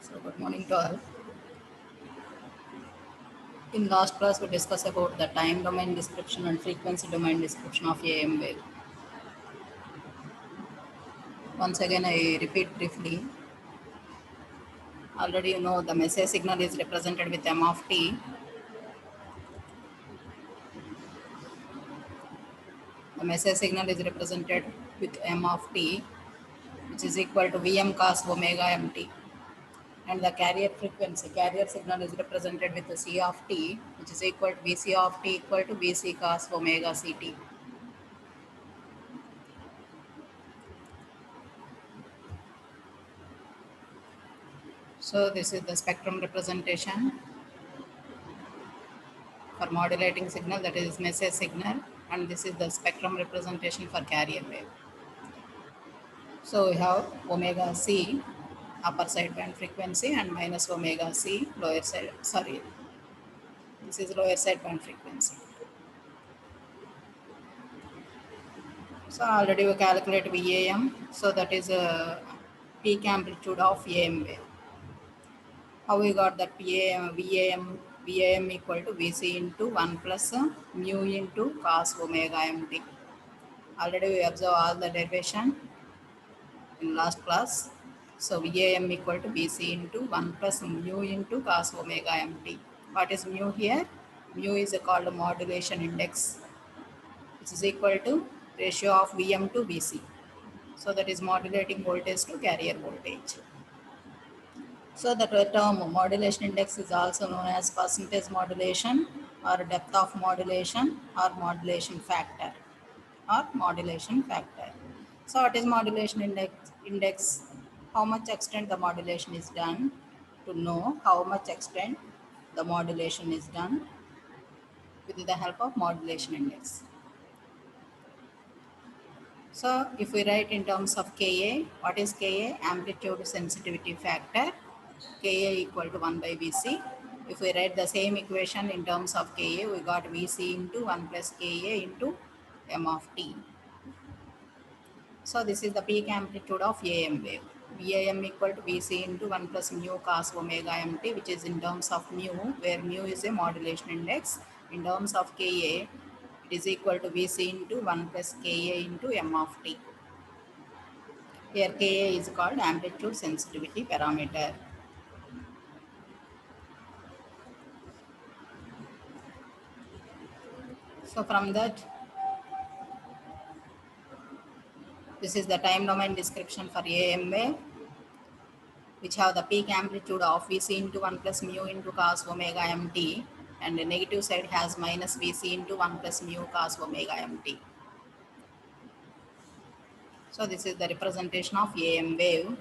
So good morning to all. In last class, we discussed about the time domain description and frequency domain description of AM wave. Once again, I repeat briefly. Already you know the message signal is represented with M of t. The message signal is represented with M of t, which is equal to Vm cos omega mt. And the carrier signal is represented with the C of t, which is equal to Vc of t equal to Vc cos omega ct. So this is the spectrum representation for modulating signal, that is message signal, and this is the spectrum representation for carrier wave. So we have omega c upper sideband frequency and minus omega c lower side, sorry, this is lower sideband frequency. So already we calculate VAM, so that is a peak amplitude of AM wave. How we got that VAM equal to VC into 1 plus mu into cos omega mt. Already we observe all the derivation in last class. So VAM equal to BC into 1 plus mu into cos omega mt. What is mu here? Mu is called modulation index, which is equal to ratio of Vm to Vc. So that is modulating voltage to carrier voltage. So the term modulation index is also known as percentage modulation or depth of modulation or modulation factor or modulation factor. So what is modulation index? How much extent the modulation is done, to know how much extent the modulation is done with the help of modulation index. So if we write in terms of Ka, what is Ka? Amplitude sensitivity factor, Ka equal to 1 by Vc. If we write the same equation in terms of Ka, we got Vc into 1 plus Ka into m of t. So this is the peak amplitude of AM wave. VAM equal to Vc into 1 plus mu cos omega mt, which is in terms of mu, where mu is a modulation index. In terms of Ka, it is equal to Vc into 1 plus Ka into m of t. Here Ka is called amplitude sensitivity parameter. So from that, this is the time domain description for AM wave, which have the peak amplitude of Vc into 1 plus mu into cos omega mt, and the negative side has minus Vc into 1 plus mu cos omega mt. So this is the representation of AM wave.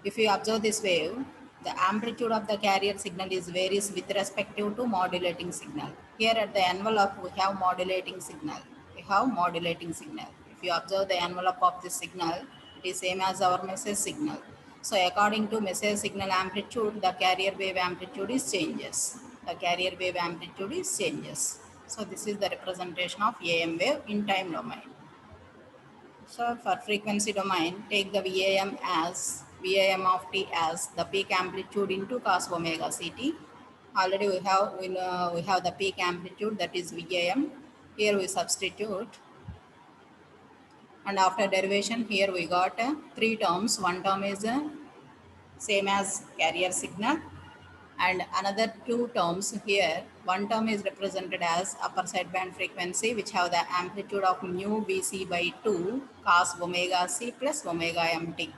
If you observe this wave, the amplitude of the carrier signal is varies with respect to modulating signal. Here at the envelope, we have modulating signal. If you observe the envelope of this signal, it is same as our message signal. So according to message signal amplitude, the carrier wave amplitude is changes. So this is the representation of AM wave in time domain. So for frequency domain, take the VAM of t as the peak amplitude into cos omega ct. Already we have the peak amplitude, that is VAM. Here we substitute, and after derivation here we got three terms. One term is same as carrier signal, and another two terms here. One term is represented as upper sideband frequency, which have the amplitude of mu Vc by 2 cos omega c plus omega mt,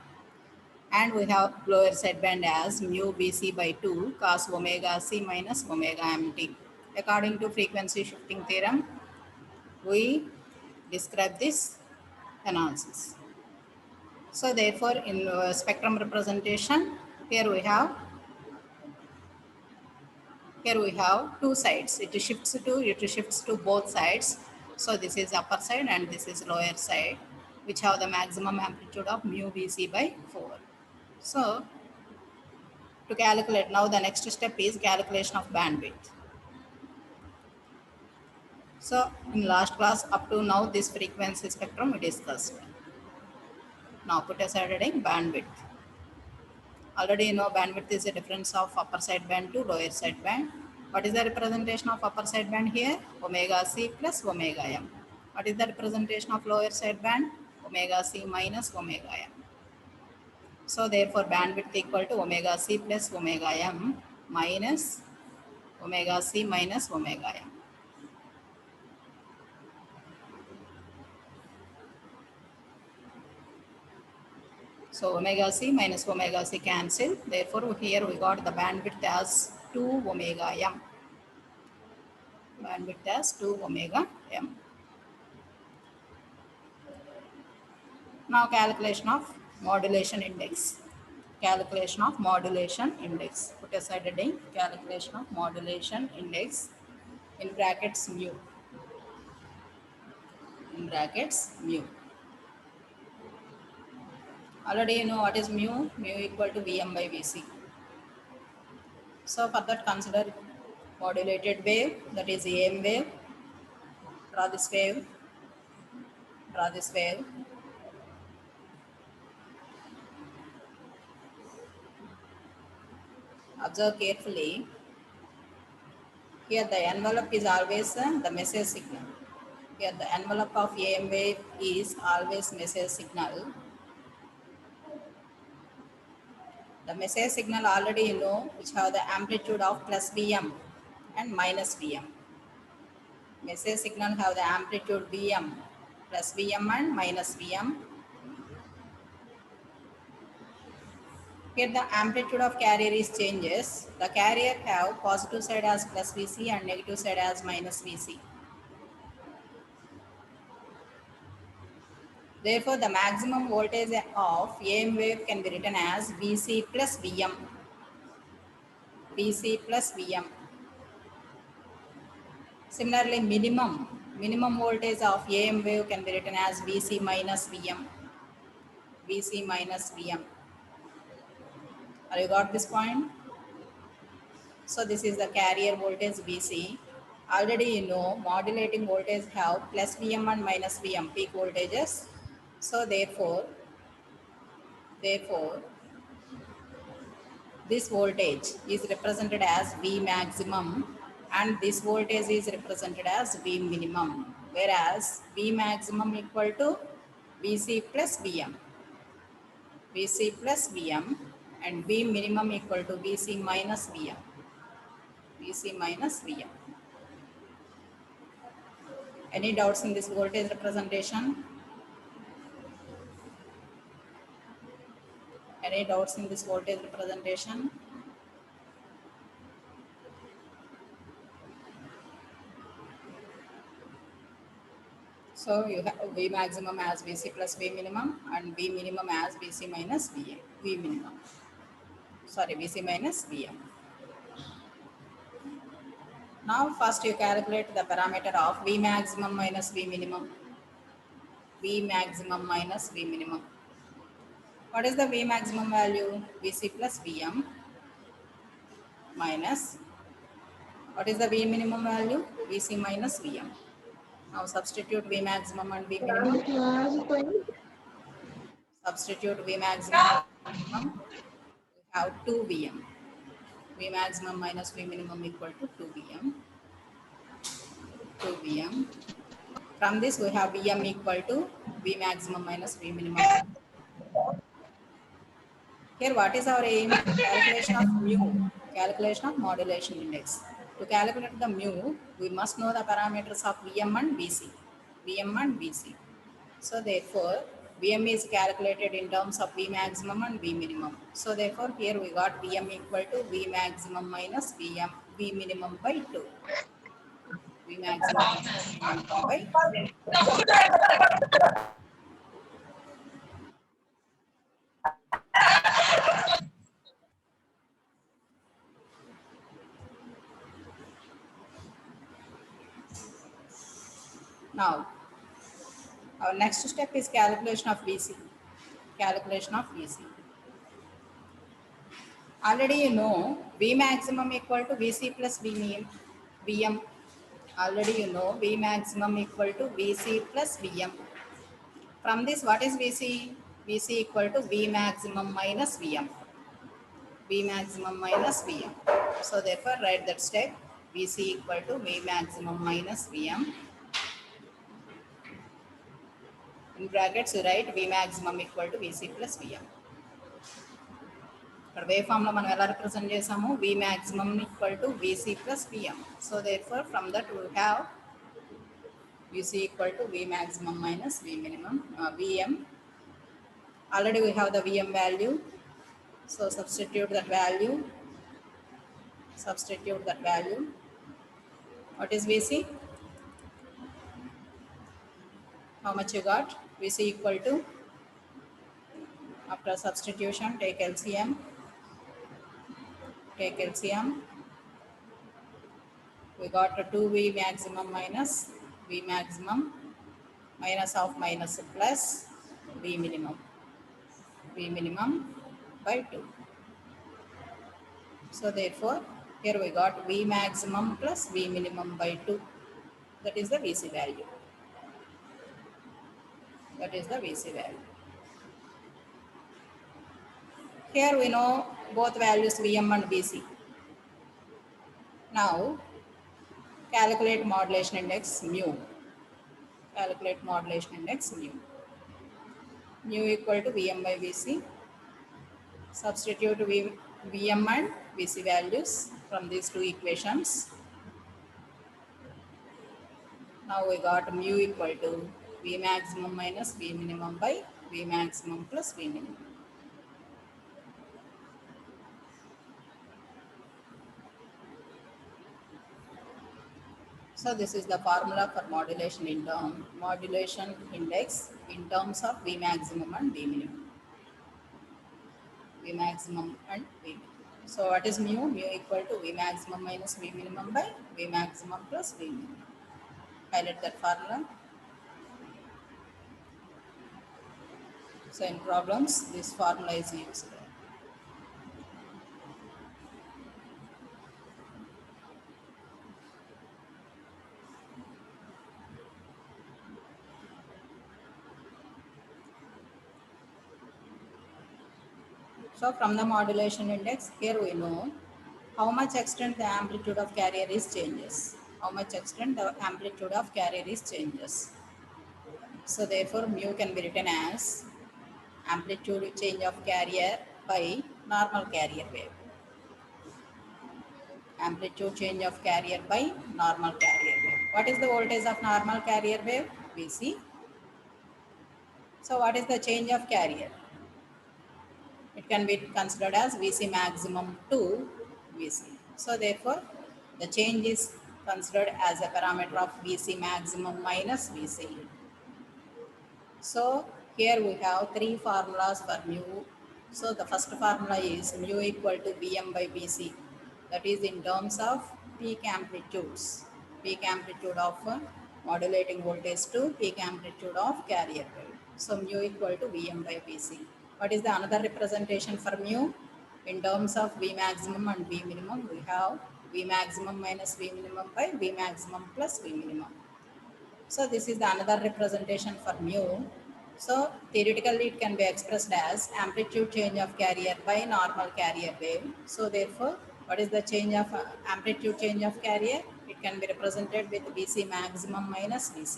and we have lower sideband as mu Vc by 2 cos omega c minus omega mt. According to frequency shifting theorem, we describe this analysis. So therefore, in spectrum representation, here we have two sides. It shifts to both sides. So this is upper side and this is lower side, which have the maximum amplitude of mu Vc by 4. So to calculate, now the next step is calculation of bandwidth. So in last class up to now, this frequency spectrum we discussed. Now put aside heading bandwidth. Already you know bandwidth is a difference of upper side band to lower side band. What is the representation of upper side band here? Omega c plus omega m. What is the representation of lower side band? Omega c minus omega m. So therefore bandwidth equal to omega c plus omega m minus omega c minus omega m. So omega c minus omega c cancel. Therefore here we got the bandwidth as 2 omega m. Bandwidth as 2 omega m. Now calculation of modulation index. Calculation of modulation index. Put aside heading calculation of modulation index in brackets mu. In brackets mu. Already you know what is mu. Mu equal to Vm by Vc. So for that consider modulated wave, that is AM wave. Draw this wave. Draw this wave. Observe carefully. Here the envelope is always the message signal. Here the envelope of AM wave is always message signal. The message signal already you know which have the amplitude of plus Vm and minus Vm. Message signal have the amplitude Vm plus Vm and minus Vm. Here the amplitude of carrier is changes. The carrier have positive side as plus Vc and negative side as minus Vc. Therefore, the maximum voltage of AM wave can be written as Vc plus Vm. Vc plus Vm. Similarly, minimum voltage of AM wave can be written as Vc minus Vm. Vc minus Vm. Have you got this point? So this is the carrier voltage Vc. Already you know modulating voltage have plus Vm and minus Vm peak voltages. So therefore this voltage is represented as V maximum and this voltage is represented as V minimum, whereas V maximum equal to Vc plus Vm. Vc plus Vm and V minimum equal to Vc minus Vm. Vc minus Vm. Any doubts in this voltage representation? Any doubts in this voltage representation? So you have V maximum as Vc plus V minimum and V minimum as Vc minus V minimum. Sorry, Vc minus Vm. Now first you calculate the parameter of V maximum minus V minimum. V maximum minus V minimum. What is the V maximum value? Vc plus Vm minus, what is the V minimum value? Vc minus Vm. Now substitute V maximum and V minimum. Substitute V maximum and V minimum. We have 2 Vm. V maximum minus V minimum equal to 2 Vm. 2 Vm. From this we have Vm equal to V maximum minus V minimum. Here what is our aim? Calculation of mu. Calculation of modulation index. To calculate the mu, we must know the parameters of Vm and Vc. Vm and Vc. So therefore, Vm is calculated in terms of V maximum and V minimum. So therefore, here we got Vm equal to V maximum minus V minimum by 2. V maximum minus V minimum by 2. Now, our next step is calculation of Vc. Calculation of Vc. Already you know V maximum equal to Vc plus Vm. Already you know V maximum equal to Vc plus Vm. From this, what is Vc? Vc equal to V maximum minus Vm. V maximum minus Vm. So therefore write that step Vc equal to V maximum minus Vm. In brackets you write V maximum equal to Vc plus Vm. ఇక్కడ wave form లో మనం ఎలా represent చేసాము V maximum equal to Vc plus Vm. So therefore from that we have Vc equal to V maximum minus V minimum Vm. Already we have the Vm value. So substitute that value. What is Vc? How much you got? Vc equal to, after substitution, take LCM. We got a 2V maximum minus V maximum minus of minus plus V minimum by 2. So therefore here we got V maximum plus V minimum by 2. That is the Vc value. Here we know both values Vm and Vc. Now calculate modulation index mu. Mu equal to Vm by Vc. Substitute Vm and Vc values from these two equations. Now we got mu equal to V maximum minus V minimum by V maximum plus V minimum. So this is the formula for modulation index in terms of V maximum and V minimum. So what is mu? Mu equal to V maximum minus V minimum by V maximum plus V minimum. Highlight that formula. So in problems, this formula is used. So from the modulation index, here we know how much extent the amplitude of carrier is changes. So therefore mu can be written as amplitude change of carrier by normal carrier wave. What is the voltage of normal carrier wave? Vc. So what is the change of carrier? It can be considered as Vc maximum to Vc. So therefore the change is considered as a parameter of Vc maximum minus Vc. So here we have three formulas for mu. So the first formula is mu equal to Vm by Vc. That is in terms of peak amplitude of modulating voltage to peak amplitude of carrier wave. So mu equal to Vm by Vc. What is the another representation for mu? In terms of V maximum and V minimum, we have V maximum minus V minimum by V maximum plus V minimum. So this is the another representation for mu. So theoretically it can be expressed as amplitude change of carrier by normal carrier wave. So therefore, what is the change of amplitude change of carrier? It can be represented with Vc maximum minus Vc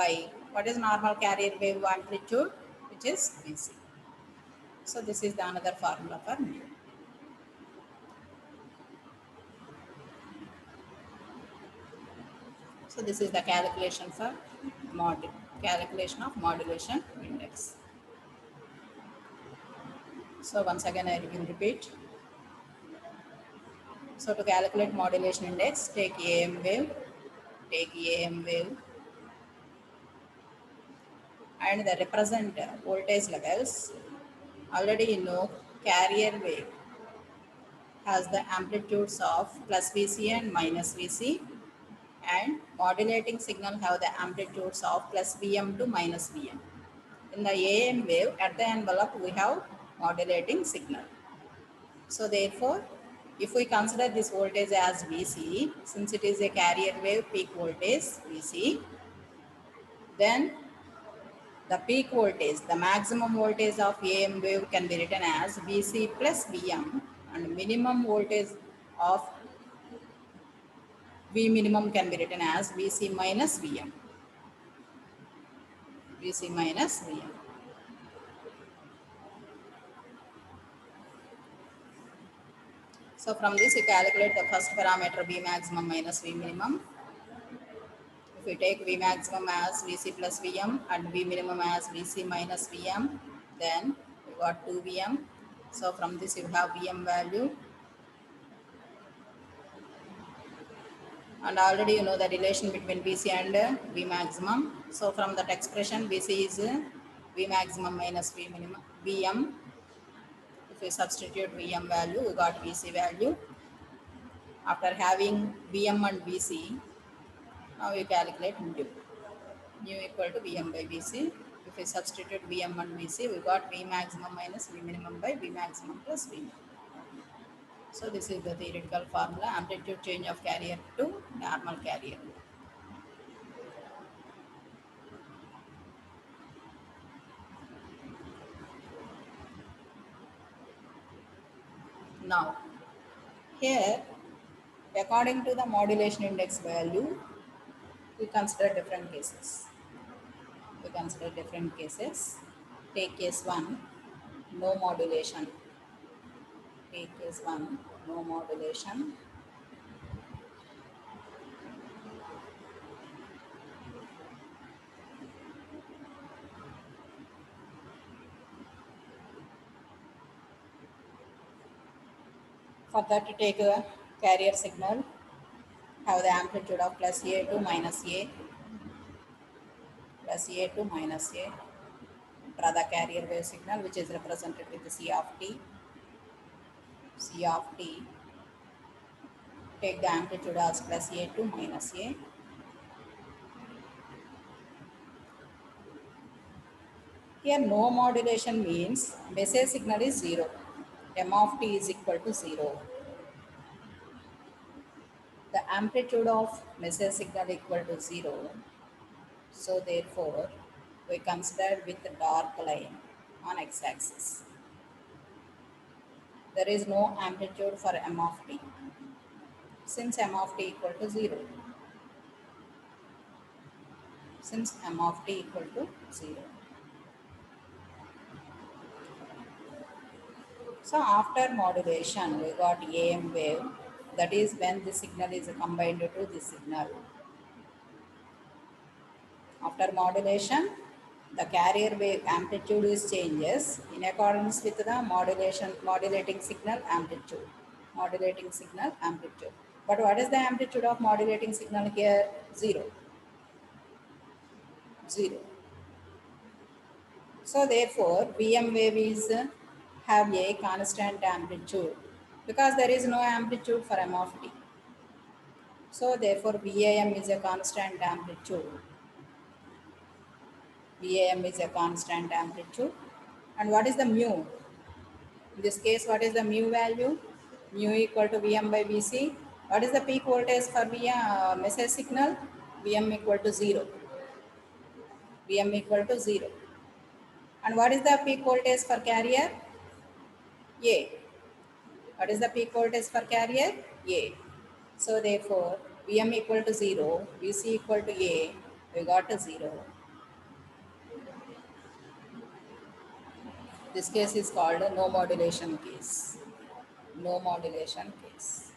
by what is normal carrier wave amplitude, which is Vc. So this is the another formula for mu. So this is the calculation of modulation index. So once again I will repeat. So to calculate modulation index, take AM wave and the represent voltage levels. Already you know carrier wave has the amplitudes of plus Vc and minus Vc, and modulating signal have the amplitudes of plus Vm to minus Vm. In the AM wave, at the envelope we have modulating signal. So therefore, if we consider this voltage as Vc, since it is a carrier wave peak voltage Vc, then the peak voltage, the maximum voltage of AM wave can be written as Vc plus Vm and minimum voltage of V minimum can be written as Vc minus Vm. Vc minus Vm. So from this you calculate the first parameter V maximum minus V minimum. If we take V maximum as Vc plus Vm and V minimum as Vc minus Vm, then we got 2 Vm. So from this you have Vm value, and already you know the relation between Vc and V maximum. So from that expression Vc is V maximum minus V minimum Vm. If we substitute Vm value, we got Vc value. After having Vm and Vc, now we calculate mu. Mu equal to Vm by Vc. If we substitute Vm and Vc, we got V maximum minus V minimum by V maximum plus V minimum. So this is the theoretical formula, amplitude change of carrier to normal carrier. Now, here, according to the modulation index value, we consider different cases. Take case 1, no modulation. Take case 1, no modulation. For that, to take a carrier signal, have the amplitude of plus A to minus A, plus A to minus A. Draw the carrier wave signal, which is represented with the C of t. C of t. Take the amplitude as plus A to minus A. Here no modulation means message signal is 0. M of t is equal to 0. The amplitude of message signal equal to 0. So therefore, we consider with the dark line on x-axis. There is no amplitude for M of t, since M of t equal to 0. Since M of t equal to 0. So after modulation, we got AM wave. That is when the signal is combined to the signal. After modulation, the carrier wave amplitude is changes in accordance with the modulating signal amplitude. Modulating signal amplitude. But what is the amplitude of modulating signal here? 0. 0. So therefore, Vm wave is have a constant amplitude because there is no amplitude for M of t. So therefore, VAM is a constant amplitude. VAM is a constant amplitude. And what is the mu? In this case, what is the mu value? Mu equal to Vm by Vc. What is the peak voltage for message signal? Vm equal to 0. Vm equal to 0. And what is the peak voltage for carrier? A. What is the peak voltage for carrier? A. So therefore, Vm equal to 0, Vc equal to A, we got a 0. This case is called a no modulation case. No modulation case.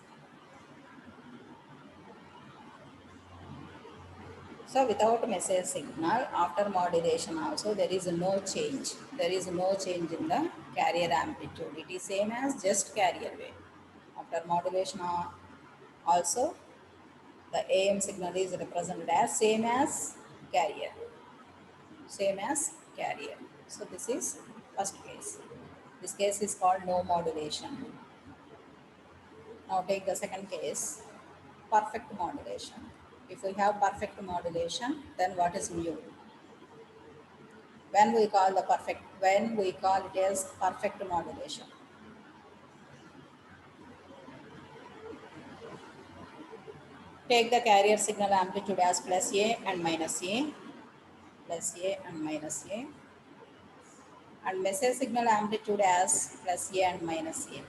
So without message signal, after modulation also there is no change. There is no change in the carrier amplitude. It is same as just carrier wave. After modulation also, the AM signal is represented as same as carrier. Same as carrier. So this is first case. This case is called no modulation. Now take the second case, perfect modulation. If we have perfect modulation, then what is mu? When we call it as perfect modulation. Take the carrier signal amplitude as plus A and minus A. Plus A and minus A. And message signal amplitude as plus A and minus A.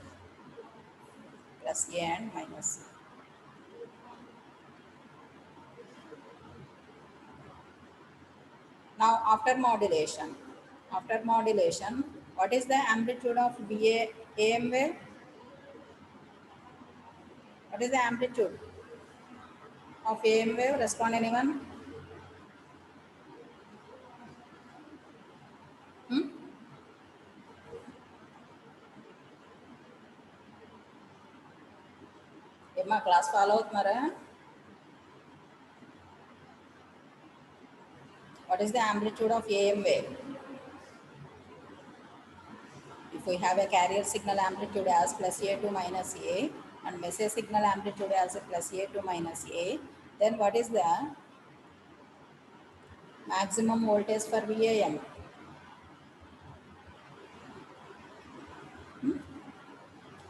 plus A and minus A. Now after modulation, what is the amplitude of VA AM wave? What is the amplitude of AM wave? Respond anyone? Hmm? ఏమ్మా class follow అవుతున్నారా? What is the amplitude of AM wave? If we have a carrier signal amplitude as plus A to minus A and message signal amplitude as a plus A to minus A, then what is the maximum voltage for VAM?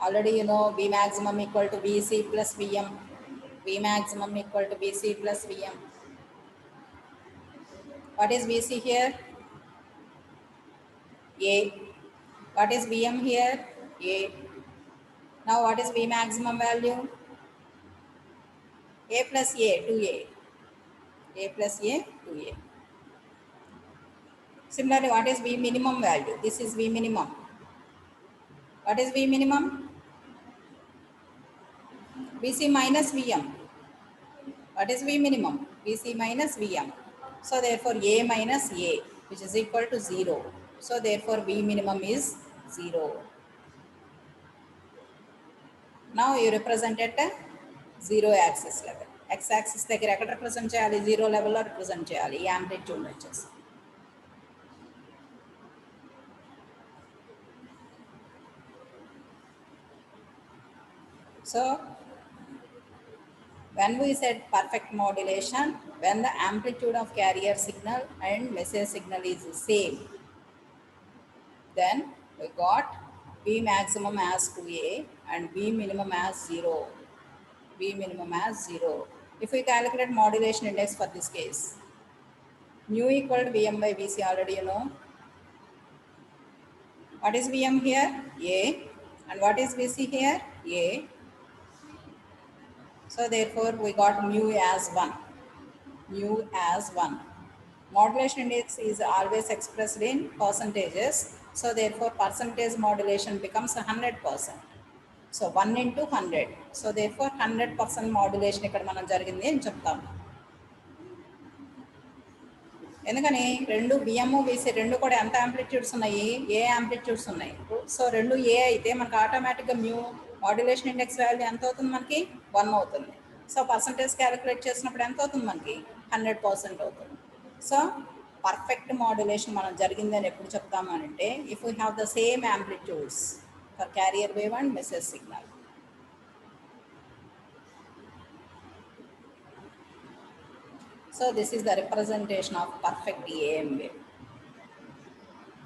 Already you know V maximum equal to VC plus VM. V maximum equal to VC plus VM. What is VC here? A. What is VM here? A. Now what is V maximum value? A plus A, 2A. A plus A, 2A. Similarly, what is V minimum value? This is V minimum. What is V minimum? VC minus VM. What is V minimum? VC minus VM. So therefore A minus A, which is equal to 0. So therefore V minimum is 0. Now you represent at a 0 axis level. X axis దగ్గర ఎక్కడ represent చేయాలి? 0 లెవెల్లో represent చేయాలి ఈ amplitude వచ్చేసి. So when we said perfect modulation, when the amplitude of carrier signal and message signal is the same, then we got V maximum as 2A and V minimum as 0. V minimum as 0. If we calculate modulation index for this case, mu equal to Vm by Vc, already you know. What is Vm here? A. And what is Vc here? A. So therefore we got mu as 1. Mu as 1. Modulation index is always expressed in percentages. So therefore percentage modulation becomes 100%. So 1 into 100. So therefore 100% modulation ఇక్కడ మనం జరిగింది అని చెప్తాం. ఎందుకని రెండు BMO BC రెండు కూడా ఎంత యాంప్లిట్యూడ్స్ ఉన్నాయి? ఏ యాంప్లిట్యూడ్స్ ఉన్నాయి. సో రెండు ఏ అయితే మనకు ఆటోమేటిక్గా మ్యూ మాడ్యులేషన్ ఇండెక్స్ వాల్యూ ఎంత అవుతుంది? మనకి 1 అవుతుంది. సో పర్సంటేజ్ క్యాలిక్యులేట్ చేసినప్పుడు ఎంత అవుతుంది? మనకి 100% అవుతుంది. సో పర్ఫెక్ట్ మాడ్యులేషన్ మనం జరిగింది అని ఎప్పుడు చెప్తాము అంటే if we have the same amplitudes for carrier wave and message signal. So this is the representation of perfect AM wave,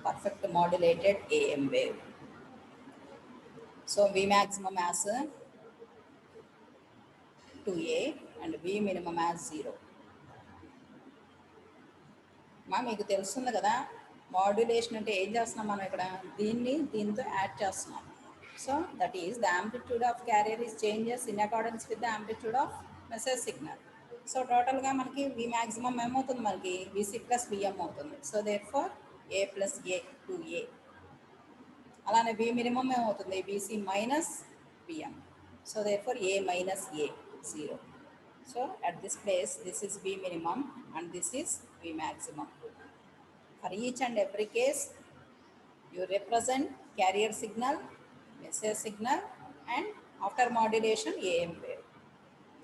perfect modulated AM wave. So V maximum as 2A and V minimum as 0. మీకు తెలుస్తుంది కదా modulation అంటే ఏం చేస్తున్నాం మనం ఇక్కడ? దీంతో add చేస్తున్నాం. So that is the amplitude of carrier is changes in accordance with the amplitude of message signal. So టోటల్గా మనకి వి మ్యాక్సిమం ఏమవుతుంది? మనకి విసి ప్లస్ విఎం అవుతుంది. So therefore A plus A 2A. అలానే V minimum ఏమవుతుంది? VC minus VM. So therefore A minus A 0. So at this place this is V minimum and this is V maximum. For each and every case, you represent carrier signal, message signal, and after modulation AM wave.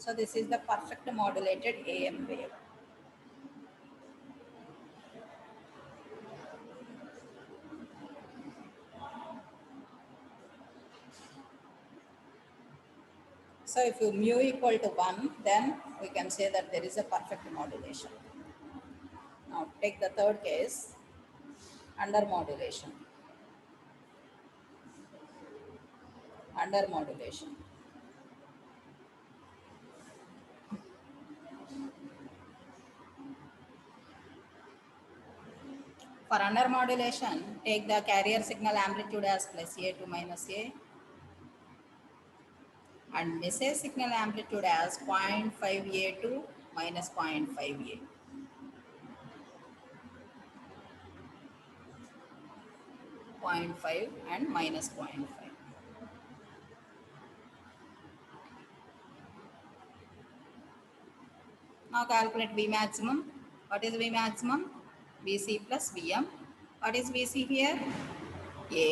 So this is the perfect modulated AM wave. So if you mu equal to 1, then we can say that there is a perfect modulation. Now take the third case, under modulation. Under modulation. For under modulation, take the carrier signal amplitude as plus A to minus A. and message signal amplitude as 0.5A to minus 0.5A. 0.5 and minus 0.5. Now calculate V maximum. What is V maximum? Vc plus Vm. What is Vc here? A.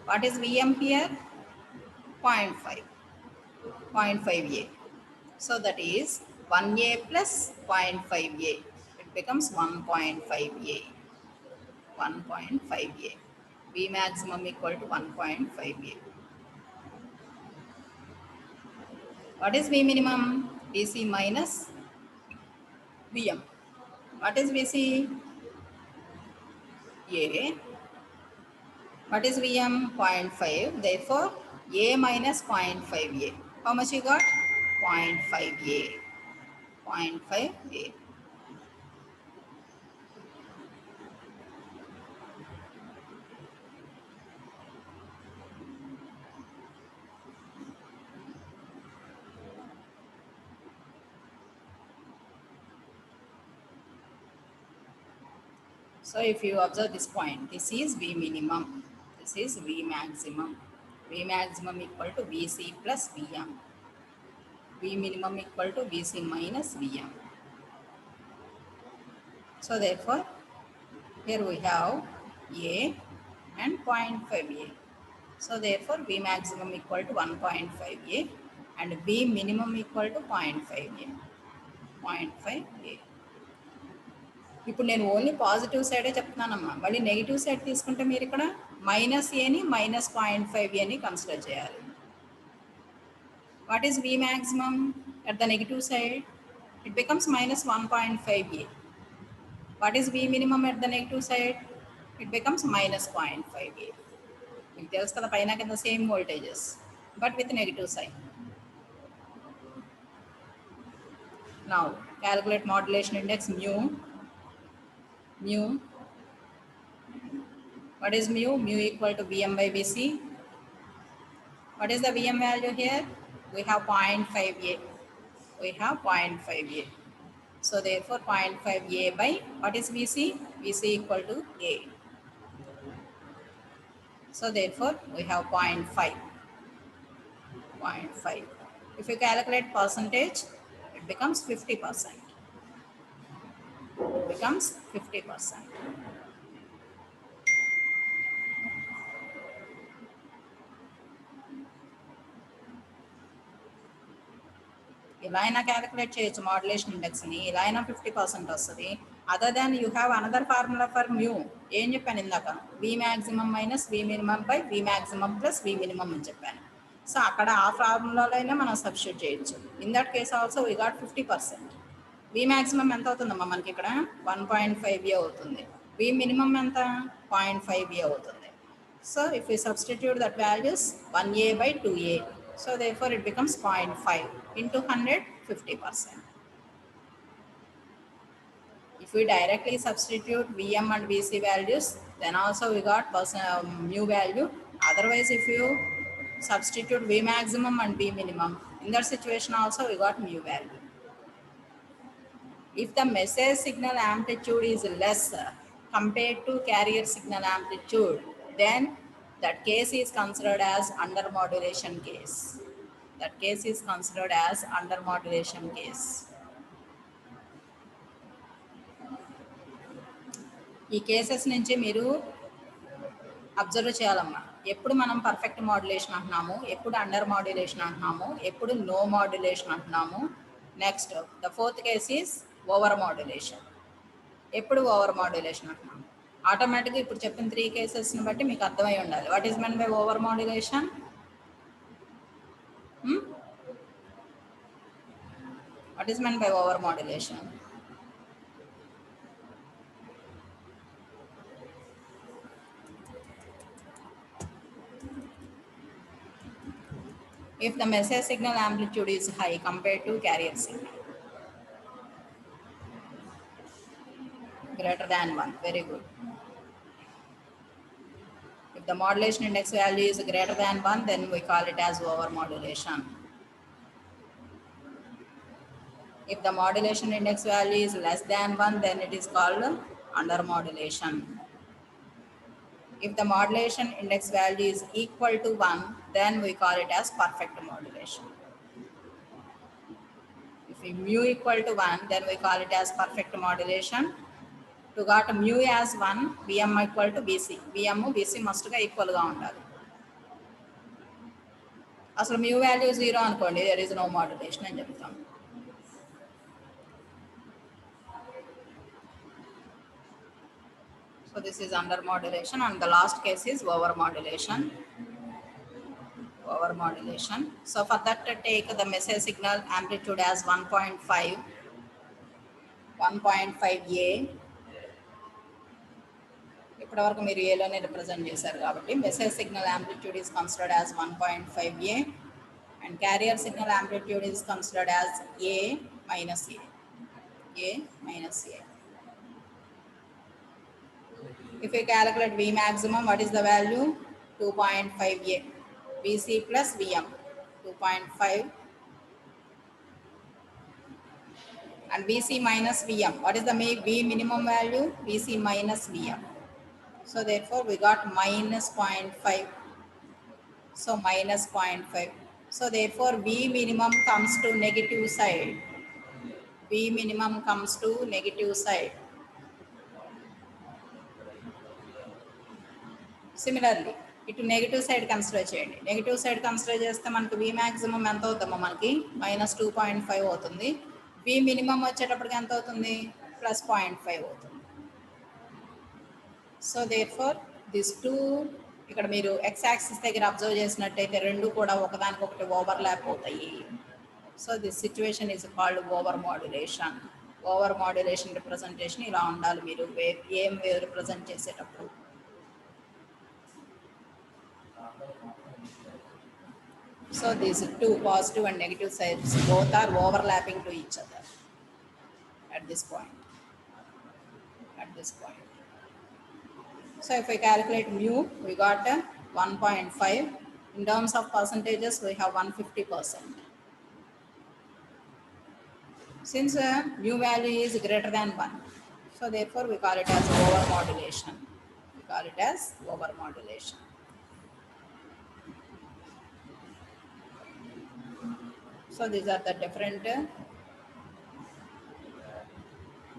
What is Vm here? 0.5. 0.5A. So that is 1A plus 0.5A. It becomes 1.5A. 1.5A. V maximum equal to 1.5A. What is V minimum? Vc minus Vm. What is Vc? A. What is Vm? 0.5. Therefore, A minus 0.5A. How much you got? 0.5A. 0.5A. So if you observe this point, this is V minimum, this is V maximum. V maximum equal to Vc plus Vm. V minimum equal to Vc minus Vm. So therefore, here we have A and 0.5A. So therefore, V maximum equal to 1.5A and V minimum equal to 0.5A. 0.5A. ఇప్పుడు నేను only positive సైడే చెప్తున్నానమ్మా. మళ్ళీ negative side తీసుకుంటే మీరు ఇక్కడ minus ఏని minus 0.5 అని consider చేయాలి. What is V maximum at the negative side? It becomes minus 1.5A. What is V minimum at the negative side? It becomes minus 0.5A. మీకు తెలుసు కదా, పైన కింద same voltages but with negative sign. Now calculate modulation index mu. Mu. What is mu? Mu equal to Vm by Vc. What is the Vm value here? We have 0.5A. We have 0.5A. So therefore 0.5A by what is Vc? Vc equal to A. So therefore we have 0.5. 0.5. If you calculate percentage, it becomes 50%. It becomes 50%. ఇలా అయినా calculate చేయొచ్చు modulation ఇండెక్స్ని, ఇలా అయినా 50% వస్తుంది. Other than you have another formula for mu. ఏం చెప్పాను ఇందాక? V maximum minus V minimum by V maximum plus V minimum అని చెప్పాను. సో అక్కడ ఆ ఫార్ములాలో అయినా మనం సబ్స్టిట్యూట్ చేయొచ్చు. In that case also we got 50%. V maximum ఎంత అవుతుందమ్మా మనకి ఇక్కడ? 1.5A అవుతుంది. వి మినిమం ఎంత? 0.5A అవుతుంది. So if we substitute that values 1A by 2A, so therefore it becomes 0.5 into 100, 50%. If we directly substitute Vm and Vc values, then also we got mu value. Otherwise, if you substitute V maximum and V minimum, in that situation also we got mu value. If the message signal amplitude is less compared to carrier signal amplitude, then that case is considered as under modulation case. That case is considered as under modulation case. ఈ cases నుంచి మీరు observe చేయాలమ్మా. ఎప్పుడు మనం perfect modulation అంటున్నాము, ఎప్పుడు under modulation అంటున్నాము, ఎప్పుడు నో మాడ్యులేషన్ అంటున్నాము. Next the fourth case is over modulation. ఎప్పుడు ఓవర్ మాడ్యులేషన్ అంటున్నాము. ఆటోమేటిక్గా ఇప్పుడు చెప్పిన 3 కేసెస్ని బట్టి మీకు అర్థమై ఉండాలి. What is men by over modulation? What is men by over modulation? If the message signal amplitude is high compared to carrier signal, greater than 1, very good. If the modulation index value is greater than 1, then we call it as over modulation. If the modulation index value is less than 1, then it is called under modulation. If the modulation index value is equal to 1, then we call it as perfect modulation. If mu equal to 1, then we call it as perfect modulation. To got mu as 1, Vm equal to Vc. Vm, Vc must ga equal ga undali. Aslu mu value 0 anukondi, there is no modulation ani cheptam. So this is under modulation, and the last case is over modulation. Over modulation. So for that, take the message signal amplitude as 1.5, 1.5A. ఇప్పటివరకు మీరు ఏలోనే represent చేశారు కాబట్టి message signal amplitude is considered as 1.5A and carrier signal amplitude is considered as A minus A. A minus A. If we calculate V maximum, what is the value? 2.5A. Vc plus Vm, 2.5. And Vc minus Vm. What is the V minimum value? Vc minus Vm. So therefore we got minus 0.5. So minus 0.5. So therefore V minimum comes to negative side. V minimum comes to negative side. Similarly, ఇటు negative side consider చేయండి. Negative side consider చేస్తే మనకి V maximum ఎంత అవుతుందో మనకి -2.5 అవుతుంది. V minimum వచ్చేటప్పటికి ఎంత అవుతుంది? +0.5 అవుతుంది. సో దేర్ఫోర్ దిస్ టూ, ఇక్కడ మీరు ఎక్స్ యాక్సిస్ దగ్గర అబ్జర్వ్ చేసినట్టయితే రెండు కూడా ఒకదానికొకటి ఓవర్లాప్ అవుతాయి. So this situation is called over modulation. Over modulation representation ఇలా ఉండాలి మీరు ఏం వేవ్ రిప్రజెంట్ చేసేటప్పుడు. So these two positive and negative sides both are overlapping to each other at this point. So if we calculate mu, we got 1.5. In terms of percentages, we have 150%. Since mu value is greater than 1, so therefore we call it as over modulation. So these are the different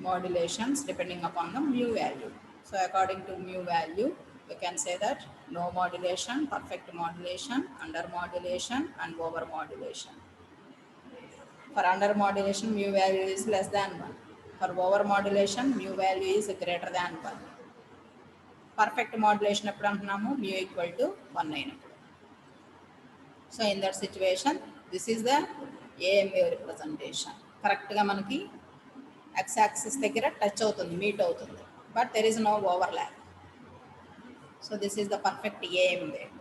modulations depending upon the mu value. So according to mu value, we can say that no modulation, perfect modulation, under modulation, and over modulation. For under modulation, mu value is less than 1. For over modulation, mu value is greater than 1. Perfect modulation ఎప్పుడు అంటున్నాము? mu equal to 1 అయినప్పుడు. So in that situation, this is the AM wave representation. కరెక్ట్గా మనకి x axis దగ్గర touch అవుతుంది, meet అవుతుంది, but there is no overlap. So this is the perfect AM wave.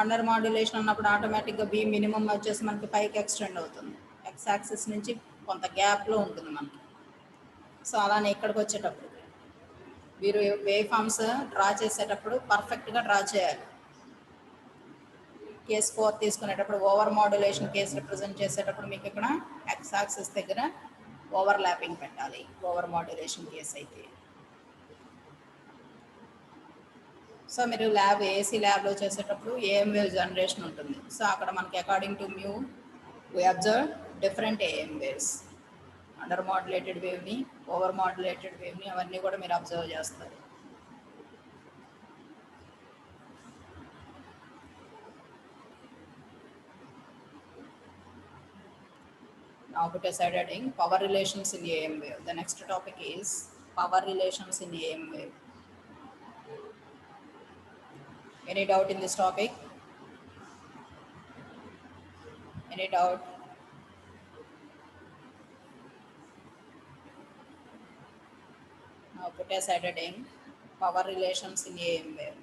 Under modulation అన్నప్పుడు ఆటోమేటిక్గా B minimum వచ్చేసి మనకి పైకి ఎక్స్టెండ్ అవుతుంది, ఎక్స్ యాక్సిస్ నుంచి కొంత గ్యాప్లో ఉంటుంది మనకి. సో అలానే ఇక్కడికి వచ్చేటప్పుడు మీరు వేవ్ ఫామ్స్ డ్రా చేసేటప్పుడు పర్ఫెక్ట్గా డ్రా చేయాలి. కేస్ 4 తీసుకునేటప్పుడు ఓవర్ మాడ్యులేషన్ కేసు రిప్రజెంట్ చేసేటప్పుడు మీకు ఇక్కడ ఎక్స్ యాక్సిస్ దగ్గర ఓవర్ ల్యాపింగ్ పెట్టాలి ఓవర్ మాడ్యులేషన్ కేసు అయితే. సో మీరు ఏసీ ల్యాబ్లో చేసేటప్పుడు ఏఎం వేవ్ జనరేషన్ ఉంటుంది. సో అక్కడ మనకి according to mu we observe different AM waves. Under modulated వేవ్ని, ఓవర్ మాడ్యులేటెడ్ వేవ్ని అవన్నీ కూడా మీరు అబ్జర్వ్ చేస్తారు. Now put aside adding power relations in AM wave. The next topic is power relations in AM wave. Any doubt in this topic? Any doubt? Now put aside adding power relations in AM wave.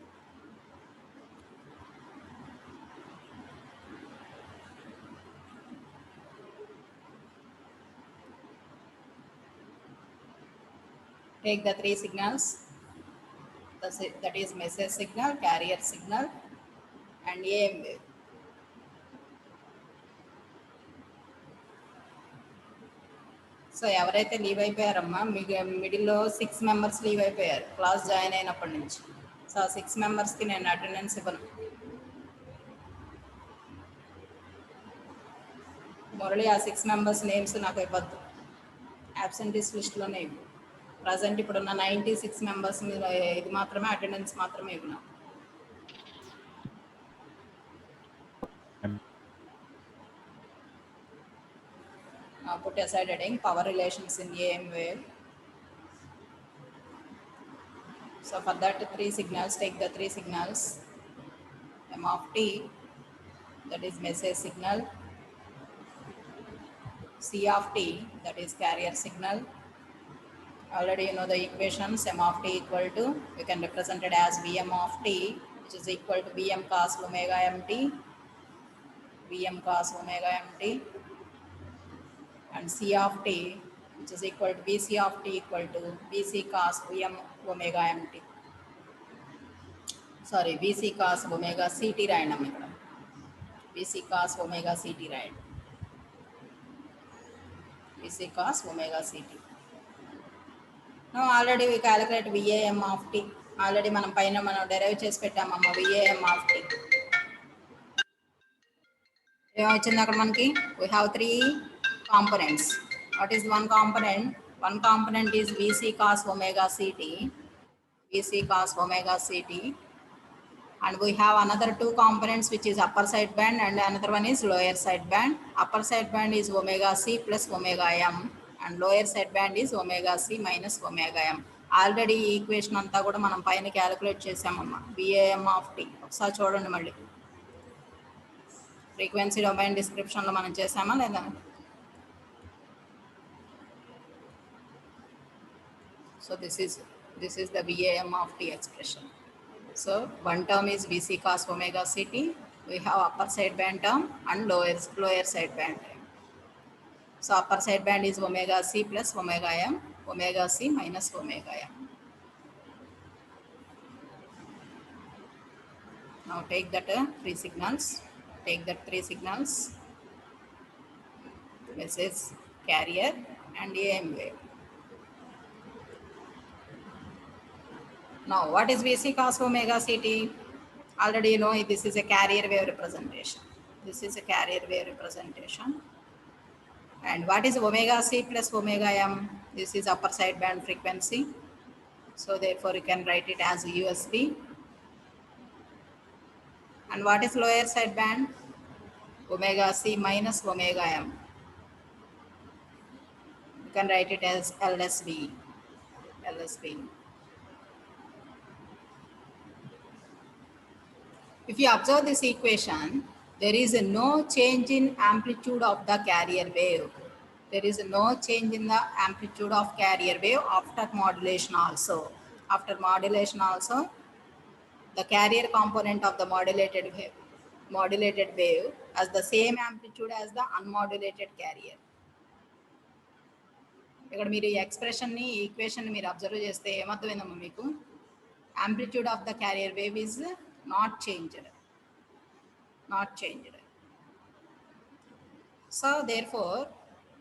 Take the three signals, that is message signal, carrier signal, and AM wave. So ఎవరైతే leave అయిపోయారమ్మా మిడిల్లో 6 members leave అయిపోయారు class join అయినప్పటి నుంచి. So ఆ 6 మెంబర్స్కి నేను attendance ఇవ్వను. మురళి ఆ 6 మెంబర్స్ నేమ్స్ నాకు ఇవ్వద్దు, యాబ్సెంటీస్ లిస్ట్లోనే ఇవ్వు. ప్రజెంట్ ఇప్పుడున్న 96 మెంబర్స్ మీద ఇది మాత్రమే అటెండెన్స్ మాత్రమే ఇవ్వను. Put aside heading power relations in AM wave. So for that 3 signals, take the 3 signals. M of t, that is message signal. C of t, that is carrier signal. Already you know the equations. M of t equal to, you can represent it as Vm of t, which is equal to Vm cos omega mt, Vm cos omega mt, and C of t, which is equal to Vc of t equal to Vc cos Vm omega mt. Sorry, Vc cos omega ct రాయండి ఇక్కడ. Vc cos omega ct రాయండి. Vc cos omega ct. Now already we calculate Vam of t. Already మనం derive చేసి పెట్టామమ్మ Vam of t. ఏమొచ్చింది అక్కడ మనకి? We have 3 components. What is one component? One component is Vc cos omega ct. Vc cos omega ct. And we have another 2 components, which is upper side band and another one is lower side band. Upper side band is omega c plus omega m and lower side band is omega c minus omega m. Already ఈ equation అంతా కూడా మనం పైన calculate చేసామమ్మా. Vam of t ఒకసారి చూడండి మళ్ళీ. Frequency domain డిస్క్రిప్షన్లో మనం చేసామా లేదా? So this is the Vam of t expression. So one term is Vc cos omega ct. We have upper side band term and lower side band term. So upper side band is omega c plus omega m, omega c minus omega m. Now take that 3 signals. Take that 3 signals. This is carrier and AM wave. Now what is Vc cos omega ct? Already you know this is a carrier wave representation. This is a carrier wave representation. And what is omega c plus omega m? This is upper side band frequency. So therefore you can write it as USB. And what is lower side band? Omega c minus omega m. You can write it as LSB. LSB. If you observe this equation, there is no change in amplitude of the carrier wave. There is no change in the amplitude of carrier wave after modulation also. After modulation also, the carrier component of the modulated wave has the same amplitude as the unmodulated carrier. ఇక్కడ మీరు ఈ ఎక్స్ప్రెషన్ని ఈ ఈక్వేషన్ని మీరు observe చేస్తే ఏమర్థమైందమ్మా మీకు? Amplitude of the carrier wave is not changed. Not changed. So therefore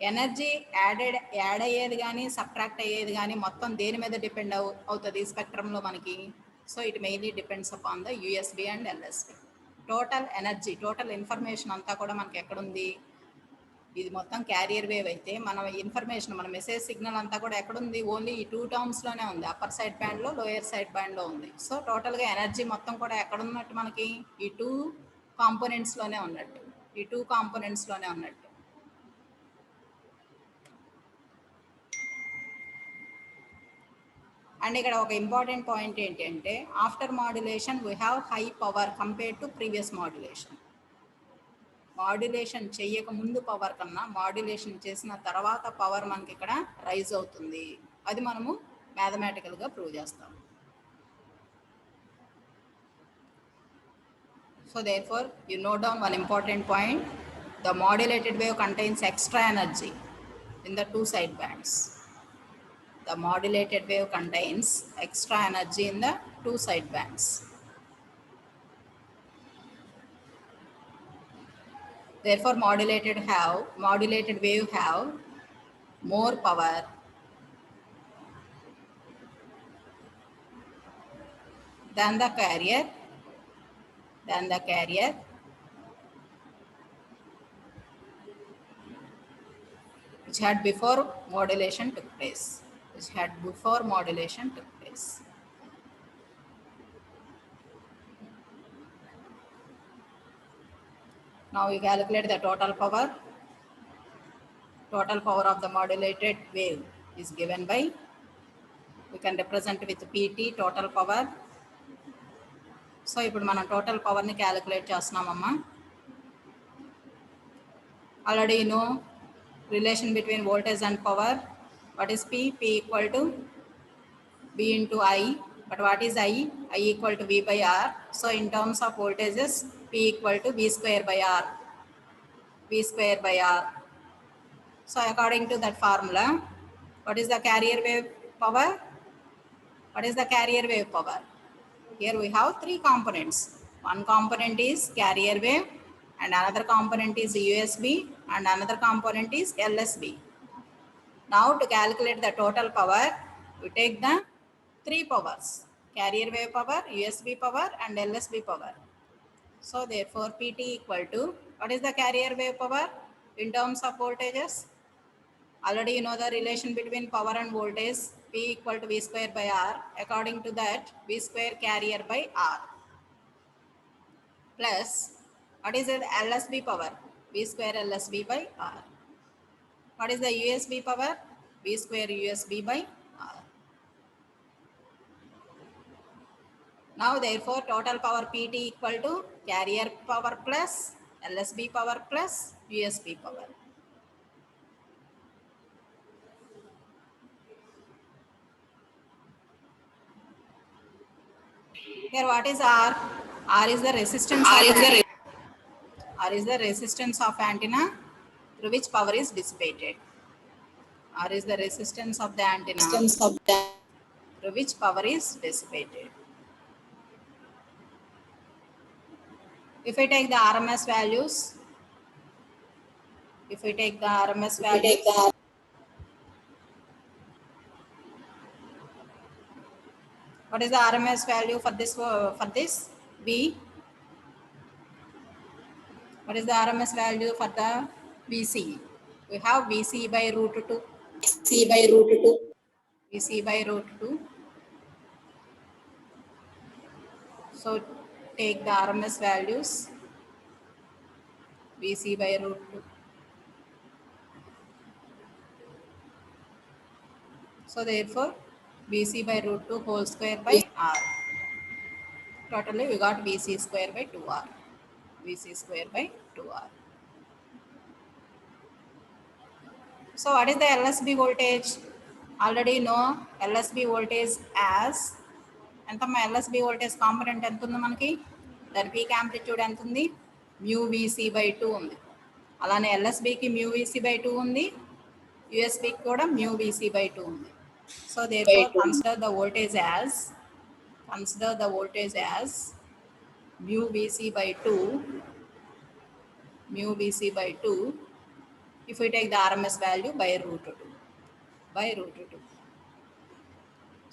energy add అయ్యేది కానీ సబ్ట్రాక్ట్ అయ్యేది కానీ మొత్తం దేని మీద డిపెండ్ అవుతుంది స్పెక్ట్రంలో మనకి? So it mainly depends upon the USB and LSB. Total energy, total information అంతా కూడా మనకి ఎక్కడుంది? ఇది మొత్తం క్యారియర్ వేవ్ అయితే మన ఇన్ఫర్మేషన్, మన మెసేజ్ సిగ్నల్ అంతా కూడా ఎక్కడుంది? ఓన్లీ ఈ 2 టర్మ్స్లోనే ఉంది. అప్పర్ సైడ్ బ్యాండ్లో, లోయర్ సైడ్ బ్యాండ్లో ఉంది. సో టోటల్గా ఎనర్జీ మొత్తం కూడా ఎక్కడున్నట్టు మనకి? ఈ 2 కాంపోనెంట్స్లోనే ఉన్నట్టు. ఈ 2 కాంపోనెంట్స్లోనే ఉన్నట్టు. అండ్ ఇక్కడ ఒక ఇంపార్టెంట్ పాయింట్ ఏంటంటే after modulation we have high power compare to previous modulation. Modulation చేయక ముందు పవర్ కన్నా మాడ్యులేషన్ చేసిన తర్వాత పవర్ మనకి ఇక్కడ రైజ్ అవుతుంది. అది మనము మ్యాథమెటికల్గా ప్రూవ్ చేస్తాం. So therefore you note down one important point. The modulated wave contains extra energy in the 2 side bands. The modulated wave contains extra energy in the 2 side bands. Therefore modulated wave have more power than the carrier which had before modulation took place. Now we calculate the total power. Total power of the modulated wave is given by, we can represent with PT, total power. So ఇప్పుడు మనం total పవర్ని calculate చేస్తున్నామమ్మా. Already you know relation between voltage and power. What is P? P equal to V into I. But what is I? I equal to V by R. So in terms of voltages, P equal to V square by R. So according to that formula, what is the carrier wave power? Here we have three components. One component is carrier wave, and another component is USB, and another component is LSB. Now to calculate the total power, we take the three powers: carrier wave power, USB power, and LSB power. So therefore PT equal to, what is the carrier wave power in terms of voltages? Already you know the relation between power and voltage, P equal to V square by R. According to that, V square carrier by R. Plus, what is the LSB power? V square LSB by R. What is the USB power? V square USB by R. Now therefore total power PT equal to carrier power plus LSB power plus USB power. Here what is R? R is the resistance of antenna through which power is dissipated. R is the resistance of the antenna through which power is dissipated. If we take the RMS values, what is the RMS value for this V? What is the RMS value for the VC? We have VC by root 2. So take the RMS values, VC by root 2. So therefore VC by root 2 whole square by R. Totally we got VC square by 2R. So what is the LSB voltage? Already know LSB voltage as, ఎంతమ్మా LSB voltage component ఎంత ఉంది మనకి? దాని peak amplitude ఎంత ఉంది? Mu VC by 2 ఉంది. అలానే LSBకి mu VC by 2 ఉంది, USBకి కూడా మ్యూ VC by 2 ఉంది. So therefore consider the voltage as mu VC by 2 if we take the RMS value by root 2.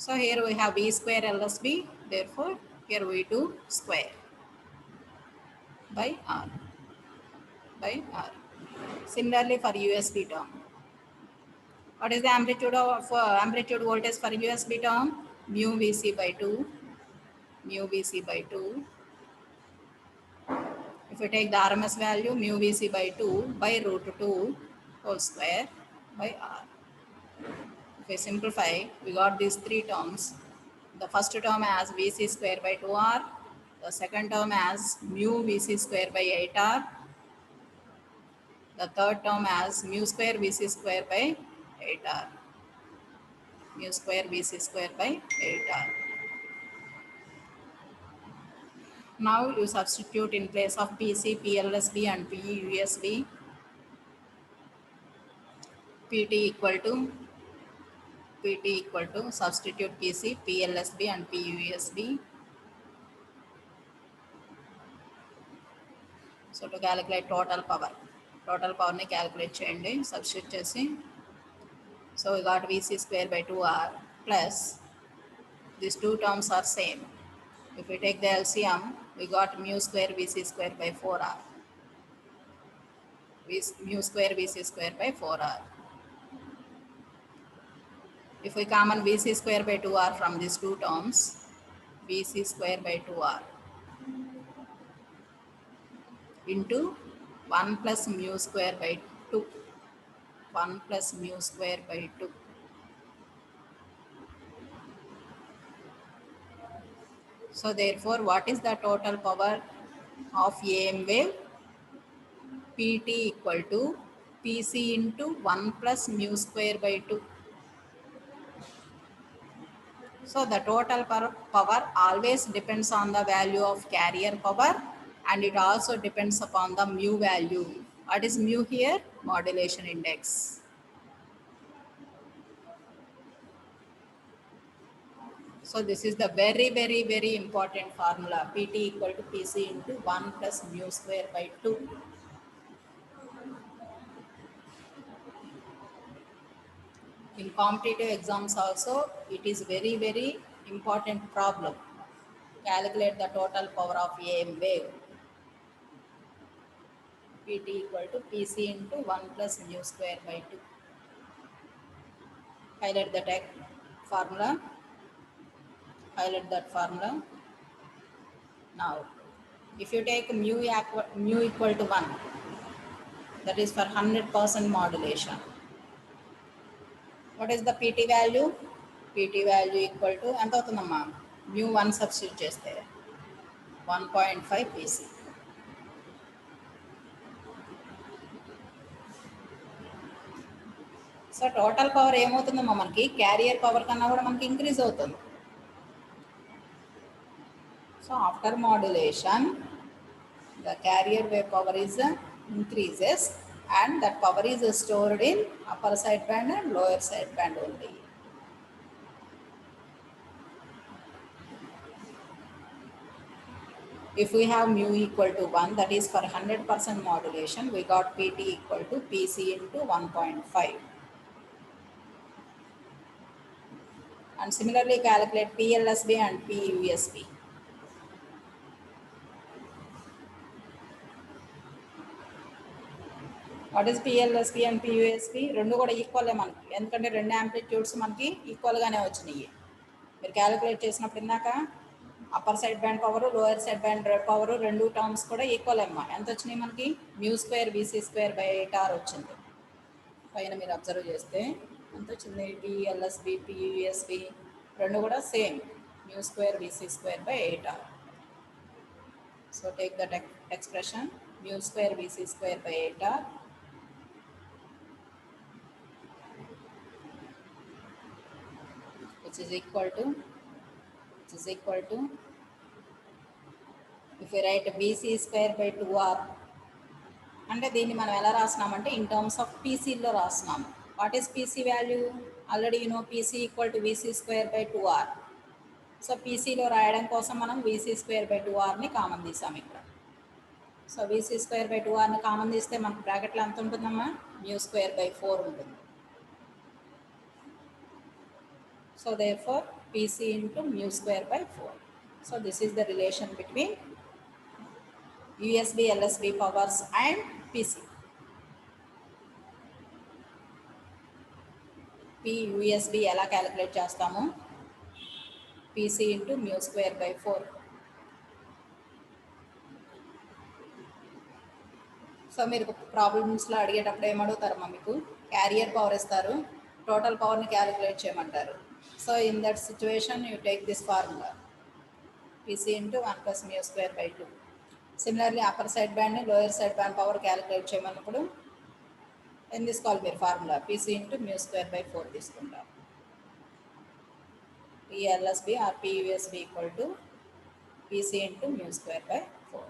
So here we have V square LSB, therefore here we do square by R. Similarly for USB term, what is the amplitude voltage for USB term? Mu VC by 2. If we take the RMS value, mu VC by 2 by root 2 whole square by R. If we simplify, we got these three terms. The first term as VC square by 2R. The second term as mu VC square by 8R. The third term as mu square VC square by 8R. Now you substitute in place of PC, PLSB and PUSB. PT equal to substitute PC, PLSB and PUSB. So to calculate total power ni calculate cheyandi, substitute chesi So we got Vc square by 2r plus these two terms are same. If we take the LCM, we got mu square Vc square by 4r. Mu square Vc square by 4r. If we common Vc square by 2r from these two terms, Vc square by 2r into 1 plus mu square by 2. 1 plus mu square by 2. So therefore, what is the total power of AM wave? Pt equal to Pc into 1 plus mu square by 2. So the total power always depends on the value of carrier power, and it also depends upon the mu value. What is mu here? Modulation index. So this is the very important formula. Pt equal to Pc into 1 plus mu square by 2. In competitive exams also, it is very important problem. Calculate the total power of AM wave. Pt equal to Pc into 1 plus mu square by 2. Highlight the formula. Highlight that formula. Now, if you take mu equal to 1, that is for 100% modulation. What is the PT value? PT value equal to ఎంత అవుతుందమ్మా mu 1 substitute చేస్తే 1.5 PC. So total power ఏమవుతుందమ్మా మనకి carrier power కన్నా కూడా మనకి increase అవుతుంది. So after modulation the carrier wave power is increases, and that power is stored in upper side band and lower side band only. If we have mu equal to 1, that is for 100% modulation, we got Pt equal to Pc into 1.5. And similarly calculate PLSB and PUSB. What is PLSB and PUSB? రెండు కూడా ఈక్వలే మనకి, ఎందుకంటే రెండు amplitudes మనకి ఈక్వల్గానే వచ్చినాయి. మీరు calculate చేసినప్పుడు ఇందాక upper side band power, lower side band power రెండు టర్మ్స్ కూడా ఈక్వల్ అమ్మా. ఎంత వచ్చినాయి మనకి? mu square BC square by 8r వచ్చింది. పైన మీరు అబ్జర్వ్ చేస్తే ఎంత వచ్చింది? పిఎల్ఎస్బి పియూఎస్బి రెండు కూడా same mu square BC square by 8r. So take that expression mu square BC square by 8r which is equal to if we write BC square by 2r, అంటే దీన్ని మనం ఎలా రాస్తున్నామంటే ఇన్ టర్మ్స్ ఆఫ్ పీసీలో రాస్తున్నాము. What is PC value? Already you know PC equal to VC square by 2r. So పీసీలో రాయడం కోసం మనం వీసీ స్క్వేర్ బై 2rని కామన్ తీసాము ఇక్కడ. సో వీసీ స్క్వేర్ బై 2rని కామన్ తీస్తే మనకు బ్రాకెట్లో ఎంత ఉంటుందమ్మా? mu స్క్వేర్ బై 4 ఉంటుంది. So therefore Pc into mu square by 4. So this is the relation between USB LSB powers and PC. PUSB ఎలా క్యాలిక్యులేట్ చేస్తాము? PC into mu square by 4. So మీరు ప్రాబ్లమ్స్లో అడిగేటప్పుడు ఏమడుగుతారమ్మా? మీకు క్యారియర్ పవర్ ఇస్తారు, total పవర్ని calculate చేయమంటారు. So in that situation you take this formula Pc into 1 plus mu square by 2. Similarly upper side band and lower side band power calculate చేయమన్నప్పుడు in this call మీరు formula Pc into mu square by 4 తీసుకుంటారు. PLSB or PUSB equal to Pc into mu square by 4.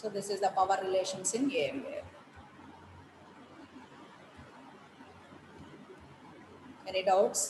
So this is the power relations in AM wave. Any doubts?